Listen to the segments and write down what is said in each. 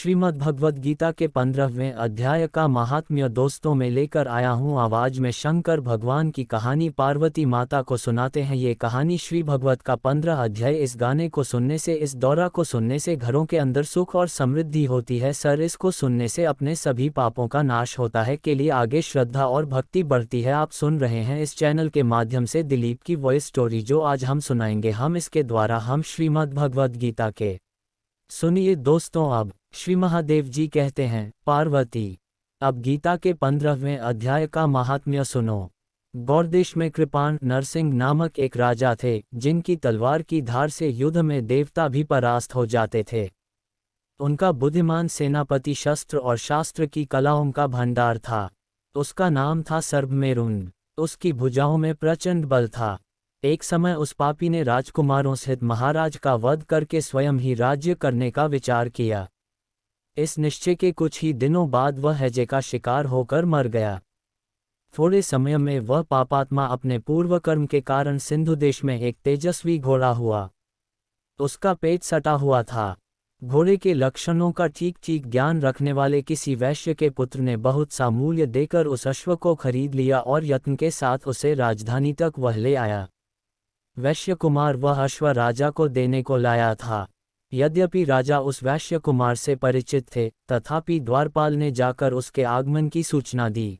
श्रीमद् भगवद गीता के 15वें अध्याय का महात्म्य दोस्तों में लेकर आया हूँ। आवाज में शंकर भगवान की कहानी पार्वती माता को सुनाते हैं। ये कहानी श्री भगवत का 15 अध्याय। इस गाने को सुनने से, इस दौरा को सुनने से घरों के अंदर सुख और समृद्धि होती है। सर, इसको सुनने से अपने सभी पापों का नाश होता है। के लिए आगे श्रद्धा और भक्ति बढ़ती है। आप सुन रहे हैं इस चैनल के माध्यम से दिलीप की वॉइस स्टोरी, जो आज हम सुनाएंगे। इसके द्वारा हम श्रीमद् भगवद गीता के सुनिए दोस्तों। अब श्री महादेव जी कहते हैं, पार्वती, अब गीता के 15वें अध्याय का महात्म्य सुनो। गौरदेश में कृपाण नरसिंह नामक एक राजा थे, जिनकी तलवार की धार से युद्ध में देवता भी परास्त हो जाते थे। उनका बुद्धिमान सेनापति शस्त्र और शास्त्र की कलाओं का भंडार था। उसका नाम था सर्वमेरुन। उसकी भुजाओं में प्रचंड बल था। एक समय उस पापी ने राजकुमारों सहित महाराज का वध करके स्वयं ही राज्य करने का विचार किया। इस निश्चय के कुछ ही दिनों बाद वह हैजे का शिकार होकर मर गया। थोड़े समय में वह पापात्मा अपने पूर्व कर्म के कारण सिंधु देश में एक तेजस्वी घोड़ा हुआ। उसका पेट सटा हुआ था। घोड़े के लक्षणों का ठीक ठीक ज्ञान रखने वाले किसी वैश्य के पुत्र ने बहुत सा मूल्य देकर उस अश्व को खरीद लिया और यत्न के साथ उसे राजधानी तक वह ले आया। वैश्य कुमार वह अश्व राजा को देने को लाया था। यद्यपि राजा उस वैश्य कुमार से परिचित थे, तथापि द्वारपाल ने जाकर उसके आगमन की सूचना दी।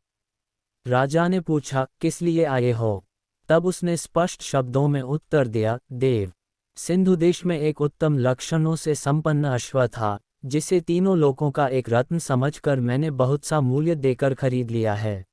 राजा ने पूछा, किस लिए आए हो? तब उसने स्पष्ट शब्दों में उत्तर दिया, देव, सिंधु देश में एक उत्तम लक्षणों से संपन्न अश्व था, जिसे तीनों लोकों का एक रत्न समझकर मैंने बहुत सा मूल्य देकर खरीद लिया है।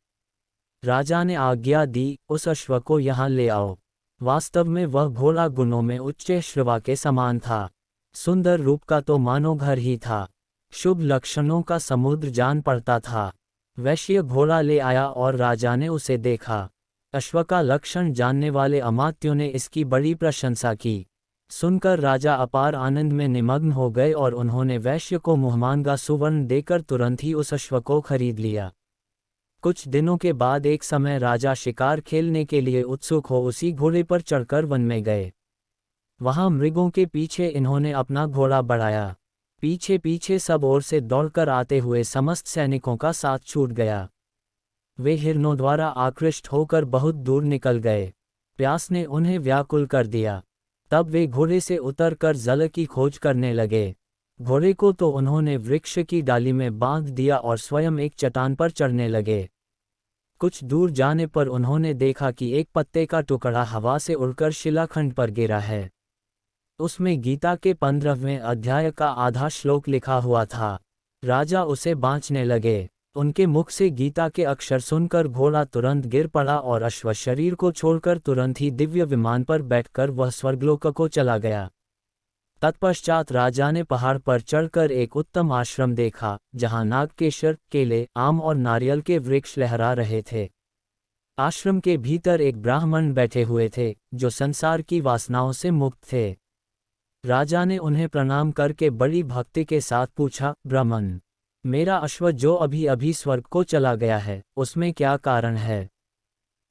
राजा ने आज्ञा दी, उस अश्व को यहाँ ले आओ। वास्तव में वह घोड़ा गुणों में उच्च श्रवा के समान था। सुंदर रूप का तो मानो घर ही था। शुभ लक्षणों का समुद्र जान पड़ता था। वैश्य घोड़ा ले आया और राजा ने उसे देखा। अश्व का लक्षण जानने वाले अमात्यों ने इसकी बड़ी प्रशंसा की। सुनकर राजा अपार आनंद में निमग्न हो गए और उन्होंने वैश्य को मुहमानगा सुवर्ण देकर तुरंत ही उस अश्व को खरीद लिया। कुछ दिनों के बाद एक समय राजा शिकार खेलने के लिए उत्सुक हो उसी घोड़े पर चढ़कर वन में गए। वहां मृगों के पीछे इन्होंने अपना घोड़ा बढ़ाया। पीछे पीछे सब ओर से दौड़कर आते हुए समस्त सैनिकों का साथ छूट गया। वे हिरणों द्वारा आकृष्ट होकर बहुत दूर निकल गए। प्यास ने उन्हें व्याकुल कर दिया। तब वे घोड़े से उतरकर जल की खोज करने लगे। घोड़े को तो उन्होंने वृक्ष की डाली में बांध दिया और स्वयं एक चट्टान पर चढ़ने लगे। कुछ दूर जाने पर उन्होंने देखा कि एक पत्ते का टुकड़ा हवा से उड़कर शिलाखंड पर गिरा है। उसमें गीता के 15वें अध्याय का आधा श्लोक लिखा हुआ था। राजा उसे बांचने लगे। उनके मुख से गीता के अक्षर सुनकर घोड़ा तुरंत गिर पड़ा और अश्व शरीर को छोड़कर तुरंत ही दिव्य विमान पर बैठकर वह स्वर्गलोक को चला गया। तत्पश्चात राजा ने पहाड़ पर चढ़कर एक उत्तम आश्रम देखा, जहां नागकेशर, केले, आम और नारियल के वृक्ष लहरा रहे थे। आश्रम के भीतर एक ब्राह्मण बैठे हुए थे, जो संसार की वासनाओं से मुक्त थे। राजा ने उन्हें प्रणाम करके बड़ी भक्ति के साथ पूछा, ब्राह्मण, मेरा अश्व जो अभी अभी स्वर्ग को चला गया है, उसमें क्या कारण है?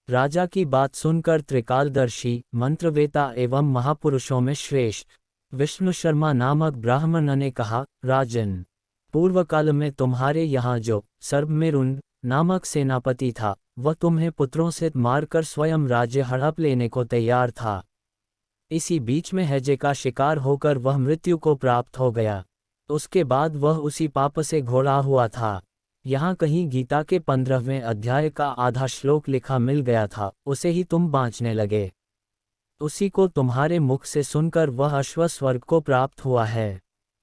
राजा की बात सुनकर त्रिकालदर्शी, मंत्रवेता एवं महापुरुषों में श्रेष्ठ विष्णु शर्मा नामक ब्राह्मण ने कहा, राजन, पूर्व काल में तुम्हारे यहाँ जो सर्वमेरुन नामक सेनापति था, वह तुम्हें पुत्रों से मारकर स्वयं राज्य हड़प लेने को तैयार था। इसी बीच में हैजे का शिकार होकर वह मृत्यु को प्राप्त हो गया। उसके बाद वह उसी पाप से घोड़ा हुआ था। यहाँ कहीं गीता के 15वें अध्याय का आधा श्लोक लिखा मिल गया था, उसे ही तुम बांचने लगे। उसी को तुम्हारे मुख से सुनकर वह अश्व स्वर्ग को प्राप्त हुआ है।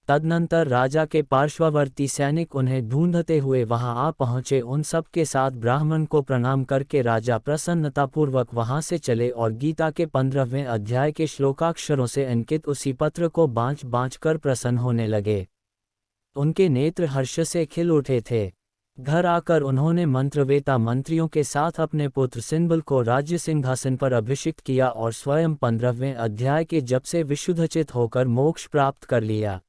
तदनंतर राजा के पार्श्ववर्ती सैनिक उन्हें ढूंढते हुए वहां आ पहुंचे। उन सब के साथ ब्राह्मण को प्रणाम करके राजा प्रसन्नतापूर्वक वहां से चले और गीता के 15वें अध्याय के श्लोकाक्षरों से अंकित उसी पत्र को बाँच बाँच कर प्रसन्न होने लगे। उनके नेत्र हर्ष से खिल उठे थे। घर आकर उन्होंने मंत्रवेता मंत्रियों के साथ अपने पुत्र सिंबल को राज्य सिंहासन पर अभिषिक्त किया और स्वयं 15वें अध्याय के जप से विशुद्धचित होकर मोक्ष प्राप्त कर लिया।